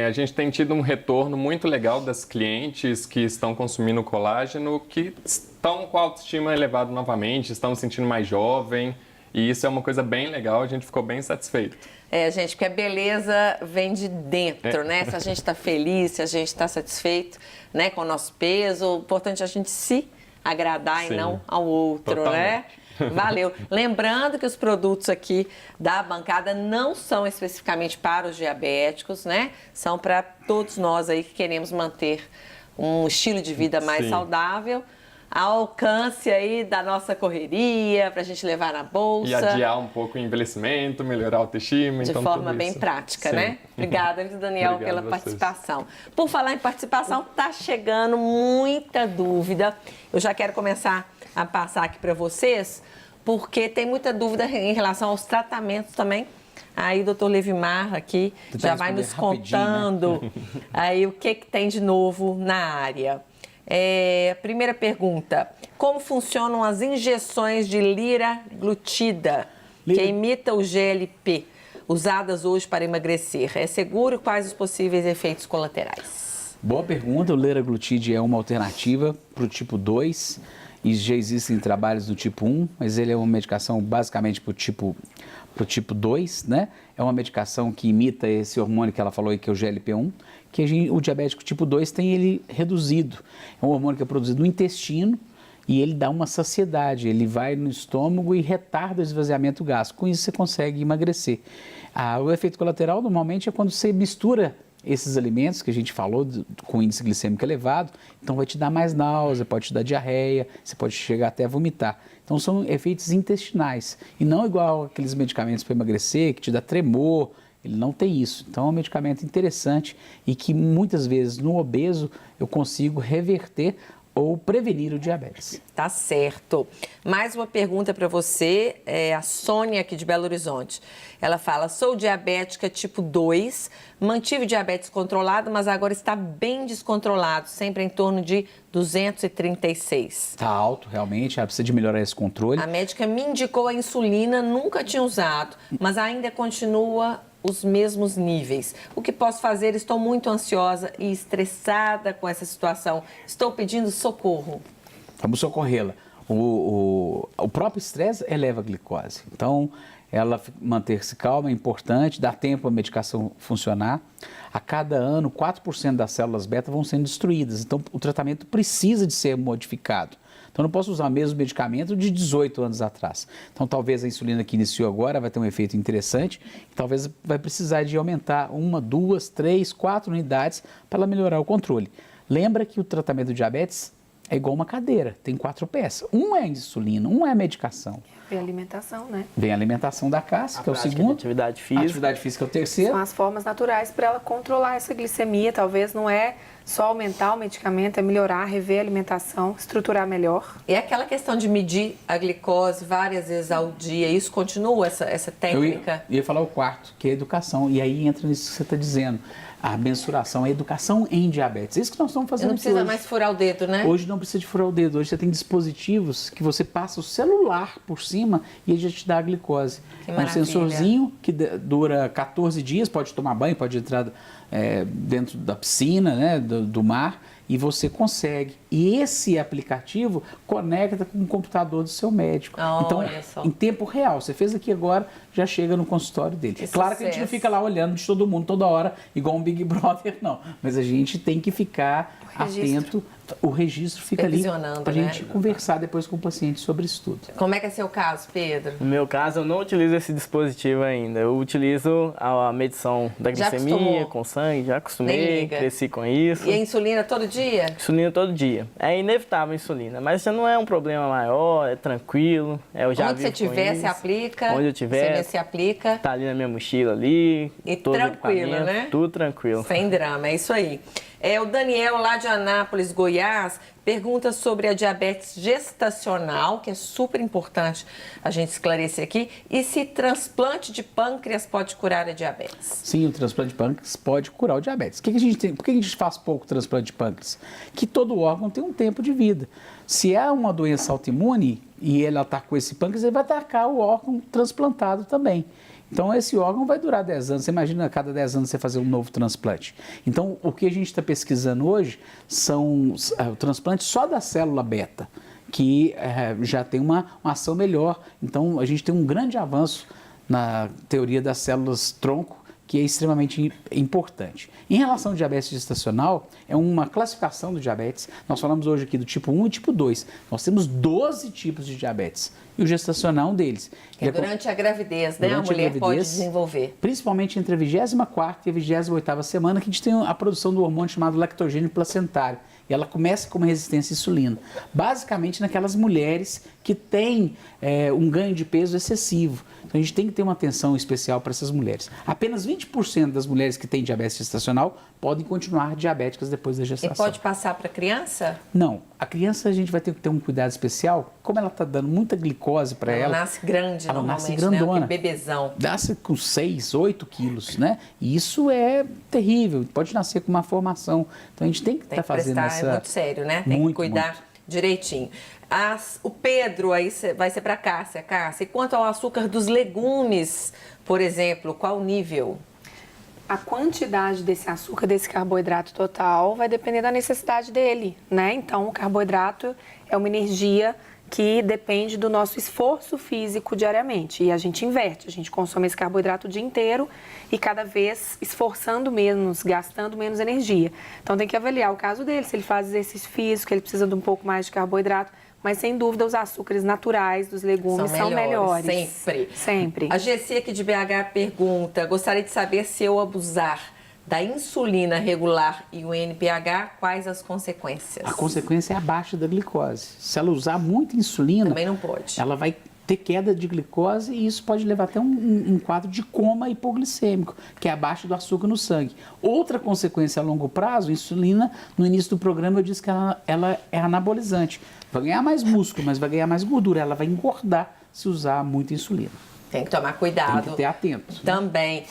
A gente tem tido um retorno muito legal das clientes que estão consumindo colágeno, que estão com a autoestima elevada novamente, estão se sentindo mais jovem. E isso é uma coisa bem legal, a gente ficou bem satisfeito. Gente, porque a beleza vem de dentro, né? Se a gente está feliz, se a gente está satisfeito, né, com o nosso peso, o importante é a gente se agradar Sim, e não ao outro, totalmente. né? Valeu. Lembrando que os produtos aqui da bancada não são especificamente para os diabéticos, né? São para todos nós aí que queremos manter um estilo de vida mais Sim. saudável, ao alcance aí da nossa correria, para a gente levar na bolsa. E adiar um pouco o envelhecimento, melhorar a autoestima. De então forma tudo bem isso. prática, Sim. né? Obrigada, Daniel, Obrigado pela a vocês. participação. Por falar em participação, tá chegando muita dúvida. Eu já quero começar a passar aqui para vocês, porque tem muita dúvida em relação aos tratamentos também. Aí o doutor Levimar aqui já vai nos contando aí o que tem de novo na área. Primeira pergunta, como funcionam as injeções de liraglutida, que imita o GLP, usadas hoje para emagrecer? É seguro e quais os possíveis efeitos colaterais? Boa pergunta, o liraglutide é uma alternativa para o tipo 2 e já existem trabalhos do tipo 1, mas ele é uma medicação basicamente para o tipo 2, né? É uma medicação que imita esse hormônio que ela falou aí, que é o GLP-1, que o diabético tipo 2 tem ele reduzido. É um hormônio que é produzido no intestino e ele dá uma saciedade, ele vai no estômago e retarda o esvaziamento gástrico. Com isso você consegue emagrecer. O efeito colateral normalmente é quando você mistura esses alimentos que a gente falou com índice glicêmico elevado, então vai te dar mais náusea, pode te dar diarreia, você pode chegar até a vomitar. Então são efeitos intestinais e não igual aqueles medicamentos para emagrecer que te dá tremor, ele não tem isso. Então é um medicamento interessante e que muitas vezes no obeso eu consigo reverter ou prevenir o diabetes. Tá certo. Mais uma pergunta para você, a Sônia aqui de Belo Horizonte. Ela fala, sou diabética tipo 2, mantive o diabetes controlado, mas agora está bem descontrolado, sempre em torno de 236. Está alto, realmente, ela precisa de melhorar esse controle. A médica me indicou a insulina, nunca tinha usado, mas ainda continua os mesmos níveis. O que posso fazer? Estou muito ansiosa e estressada com essa situação. Estou pedindo socorro. Vamos socorrê-la. O próprio estresse eleva a glicose. Então, ela manter-se calma é importante, dá tempo a medicação funcionar. A cada ano, 4% das células beta vão sendo destruídas. Então, o tratamento precisa de ser modificado. Então, eu não posso usar o mesmo medicamento de 18 anos atrás. Então, talvez a insulina que iniciou agora vai ter um efeito interessante. Talvez vai precisar de aumentar 1, 2, 3, 4 unidades para ela melhorar o controle. Lembra que o tratamento do diabetes é igual uma cadeira, tem 4 peças. Um é a insulina, um é a medicação. Vem a alimentação, né? Vem a alimentação da Cássia, que é o prática de segundo. atividade A física. atividade física é o terceiro. São as formas naturais para ela controlar essa glicemia. Talvez não é só aumentar o medicamento, é melhorar, rever a alimentação, estruturar melhor. E aquela questão de medir a glicose várias vezes ao dia, isso continua, essa técnica? Eu ia falar o quarto, que é a educação. E aí entra nisso que você está dizendo. A mensuração, a educação em diabetes. É isso que nós estamos Você fazendo não precisa hoje. mais furar o dedo, né? Hoje não precisa de furar o dedo. Hoje você tem dispositivos que você passa o celular por cima e ele já te dá a glicose. Que É um maravilha. sensorzinho que dura 14 dias, pode tomar banho, pode entrar dentro da piscina, né, do mar, e você consegue. E esse aplicativo conecta com o computador do seu médico. Então, Olha só. em tempo real, você fez aqui agora, já chega no consultório dele. Que Claro que a gente não sucesso. fica lá olhando de todo mundo toda hora, igual um Big Brother, não. Mas a gente tem que ficar atento. O registro fica ali Supervisionando, para a né? gente conversar depois com o paciente sobre isso tudo. Como é que é seu caso, Pedro? No meu caso, eu não utilizo esse dispositivo ainda. Eu utilizo a medição da Já glicemia acostumou? com sangue, já Nem acostumei, liga. cresci com isso. E a insulina todo dia? Insulina todo dia. É inevitável a insulina, mas já não é um problema maior, é tranquilo. Eu já Onde você vivo com tiver, isso. se aplica. Onde eu tiver. Você se aplica. Tá ali na minha mochila ali. E todos os tranquilo, equipamentos, né? Tudo tranquilo. Sem drama, é isso aí. O Daniel, lá de Anápolis, Goiás, pergunta sobre a diabetes gestacional, que é super importante a gente esclarecer aqui, e se transplante de pâncreas pode curar a diabetes. Sim, o transplante de pâncreas pode curar o diabetes. Por que a gente faz pouco transplante de pâncreas? Que todo órgão tem um tempo de vida. Se é uma doença autoimune e ele atacou esse pâncreas, ele vai atacar o órgão transplantado também. Então, esse órgão vai durar 10 anos. Você imagina a cada 10 anos você fazer um novo transplante. Então, o que a gente está pesquisando hoje são o transplante só da célula beta, que já tem uma ação melhor. Então, a gente tem um grande avanço na teoria das células tronco, que é extremamente importante. Em relação ao diabetes gestacional, é uma classificação do diabetes. Nós falamos hoje aqui do tipo 1 e tipo 2. Nós temos 12 tipos de diabetes. E o gestacional é um deles. É durante a gravidez, né? A Durante a mulher pode gravidez, desenvolver. Principalmente entre a 24ª e a 28ª semana, que a gente tem a produção do hormônio chamado lactogênio placentário. E ela começa com uma resistência à insulina. Basicamente naquelas mulheres que têm um ganho de peso excessivo. Então a gente tem que ter uma atenção especial para essas mulheres. Apenas 20% das mulheres que têm diabetes gestacional podem continuar diabéticas depois da E gestação. pode passar para a criança? Não. A criança a gente vai ter que ter um cuidado especial. Como ela está dando muita glicose para Ela ela, nasce grande, ela normalmente, nasce grandona. né? Que bebezão. Nasce com 6, 8 quilos, né? E isso é terrível, pode nascer com uma formação. Então a gente tem que Tem estar que fazendo prestar, essa... é muito sério, né? Tem Muito, que cuidar direitinho. O Pedro aí vai ser para a Cássia. Cássia, e quanto ao açúcar dos legumes, por exemplo, qual o nível? A quantidade desse açúcar, desse carboidrato total, vai depender da necessidade dele, né? Então, o carboidrato é uma energia que depende do nosso esforço físico diariamente. E a gente inverte, a gente consome esse carboidrato o dia inteiro e cada vez esforçando menos, gastando menos energia. Então, tem que avaliar o caso dele, se ele faz exercício físico, ele precisa de um pouco mais de carboidrato. Mas, sem dúvida, os açúcares naturais dos legumes são melhores. Sempre. Sempre. A Gessi aqui de BH pergunta, gostaria de saber se eu abusar da insulina regular e o NPH, quais as consequências? A consequência é a baixa da glicose. Se ela usar muita insulina, Também não pode. ela vai ter queda de glicose e isso pode levar até um quadro de coma hipoglicêmico, que é a baixa do açúcar no sangue. Outra consequência a longo prazo, a insulina, no início do programa eu disse que ela é anabolizante. Vai ganhar mais músculo, mas vai ganhar mais gordura. Ela vai engordar se usar muita insulina. Tem que tomar cuidado. Tem que ter atento. Também.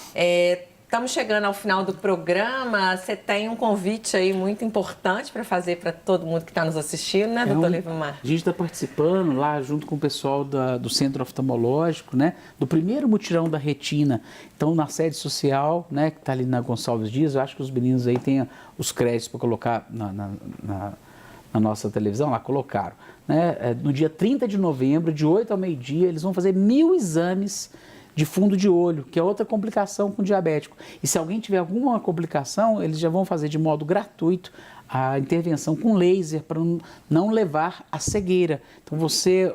Estamos chegando ao final do programa. Você tem um convite aí muito importante para fazer para todo mundo que está nos assistindo, né, doutor Livomar? A gente está participando lá junto com o pessoal do Centro Oftalmológico, né, do primeiro mutirão da retina. Então, na sede social, né, que está ali na Gonçalves Dias, eu acho que os meninos aí têm os créditos para colocar na nossa televisão, lá colocaram. Né? No dia 30 de novembro, de 8 ao meio-dia, eles vão fazer 1000 exames de fundo de olho, que é outra complicação com o diabético. E se alguém tiver alguma complicação, eles já vão fazer de modo gratuito a intervenção com laser para não levar à cegueira. Então você,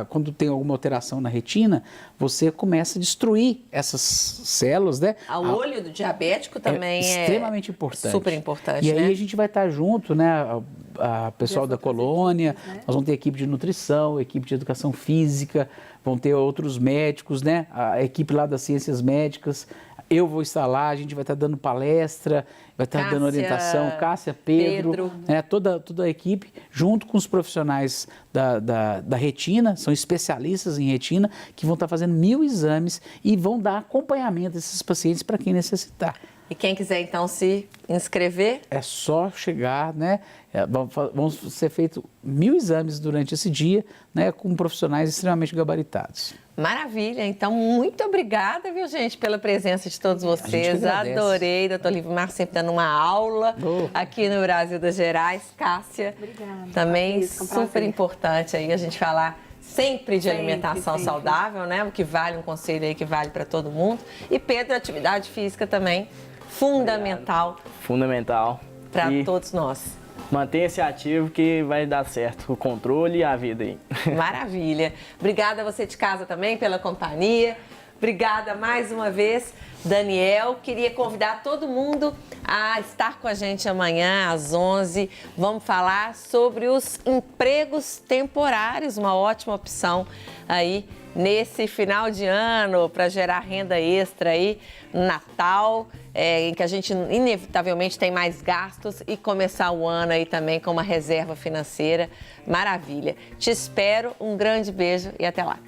quando tem alguma alteração na retina, você começa a destruir essas células, né? O olho do diabético também é extremamente importante. Super importante, E né? aí a gente vai estar junto, né? A pessoal da colônia, nós vamos ter equipe de nutrição, equipe de educação física, vão ter outros médicos, né? A equipe lá das ciências médicas. Eu vou estar lá, a gente vai estar dando palestra, vai estar dando orientação, Cássia, Pedro. Né, toda a equipe, junto com os profissionais da retina, são especialistas em retina, que vão estar fazendo 1000 exames e vão dar acompanhamento a esses pacientes para quem necessitar. E quem quiser, então, se inscrever? É só chegar, né? Vão ser feitos 1000 exames durante esse dia, né? Com profissionais extremamente gabaritados. Maravilha, então muito obrigada, viu, gente, pela presença de todos vocês. Adorei, doutor Livimar sempre dando uma aula aqui no Brasil das Gerais. Cássia, obrigada. Também super importante aí a gente falar sempre de alimentação saudável, né? O que vale, um conselho aí que vale para todo mundo. E Pedro, atividade física também, fundamental. Fundamental. Para todos nós. Mantenha-se ativo que vai dar certo, o controle e a vida aí. Maravilha. Obrigada a você de casa também pela companhia. Obrigada mais uma vez, Daniel. Queria convidar todo mundo a estar com a gente amanhã às 11. Vamos falar sobre os empregos temporários, uma ótima opção aí nesse final de ano para gerar renda extra aí, Natal, em que a gente inevitavelmente tem mais gastos e começar o ano aí também com uma reserva financeira. Maravilha. Te espero, um grande beijo e até lá.